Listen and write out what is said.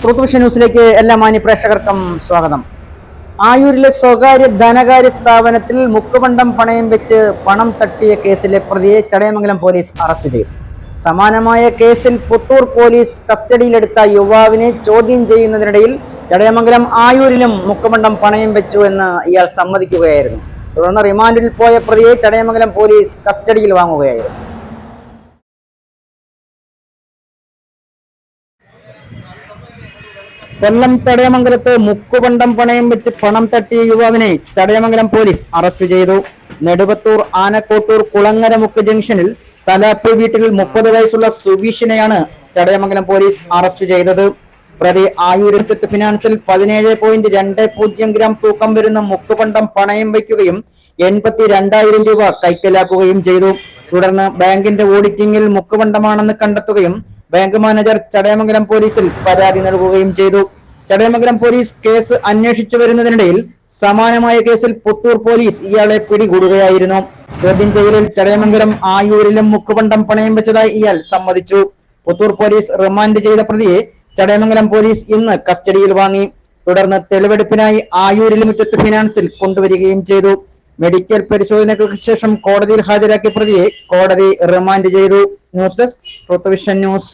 Truth ന്യൂസിലേക്ക് എല്ലാ മാന്യ പ്രേക്ഷകർക്കും സ്വാഗതം. ആയൂരിലെ സ്വകാര്യ ധനകാര്യ സ്ഥാപനത്തിൽ മുക്കുപണ്ടം പണയം വെച്ച് പണം തട്ടിയ കേസിലെ പ്രതിയെ ചടയമംഗലം പോലീസ് അറസ്റ്റ് ചെയ്തു. സമാനമായ കേസിൽ പുത്തൂർ പോലീസ് കസ്റ്റഡിയിലെടുത്ത യുവാവിനെ ചോദ്യം ചെയ്യുന്നതിനിടയിൽ ചടയമംഗലം ആയൂരിലും മുക്കുപണ്ടം പണയം വെച്ചു എന്ന് ഇയാൾ സമ്മതിക്കുകയായിരുന്നു. തുടർന്ന് റിമാൻഡിൽ പോയ പ്രതിയെ ചടയമംഗലം പോലീസ് കസ്റ്റഡിയിൽ വാങ്ങുകയായിരുന്നു. കൊല്ലം ചടയമംഗലത്ത് മുക്കുപണ്ടം പണയം വെച്ച് പണം തട്ടിയ യുവാവിനെ ചടയമംഗലം പോലീസ് അറസ്റ്റ് ചെയ്തു. നെടുവത്തൂർ ആനക്കോട്ടൂർ കുളങ്ങര മുക്ക് ജംഗ്ഷനിൽ തലാപ്പ് വീട്ടിൽ 30 വയസ്സുള്ള സുബീഷിനെയാണ് ചടയമംഗലം പോലീസ് അറസ്റ്റ് ചെയ്തത്. പ്രതി ആയൂരത്ത് ഫിനാൻസിൽ 17.20 ഗ്രാം തൂക്കം വരുന്ന മുക്കുപണ്ടം പണയം വയ്ക്കുകയും 82,000 രൂപ കൈക്കലാക്കുകയും ചെയ്തു. തുടർന്ന് ബാങ്കിന്റെ ഓഡിറ്റിംഗിൽ മുക്കുപണ്ടമാണെന്ന് കണ്ടെത്തുകയും ബാങ്ക് മാനേജർ ചടയമംഗലം പോലീസിൽ പരാതി നൽകുകയും ചെയ്തു. ചടയമംഗലം പോലീസ് കേസ് അന്വേഷിച്ചു വരുന്നതിനിടയിൽ സമാനമായ കേസിൽ പുത്തൂർ പോലീസ് ഇയാളെ പിടികൂടുകയായിരുന്നു. ചോദ്യം ചെയ്യലിൽ ചടയമംഗലം ആയൂരിലും മുക്കുപണ്ടം പണയം വെച്ചതായി ഇയാൾ സമ്മതിച്ചു. പുത്തൂർ പോലീസ് റിമാൻഡ് ചെയ്ത പ്രതിയെ ചടയമംഗലം പോലീസ് ഇന്ന് കസ്റ്റഡിയിൽ വാങ്ങി. തുടർന്ന് തെളിവെടുപ്പിനായി ആയൂരിലെ മുറ്റത്ത് ഫിനാൻസിൽ കൊണ്ടുവരികയും ചെയ്തു. മെഡിക്കൽ പരിശോധനകൾക്ക് ശേഷം കോടതിയിൽ ഹാജരാക്കിയ പ്രതിയെ കോടതി റിമാൻഡ് ചെയ്തു. News desk truth vision news.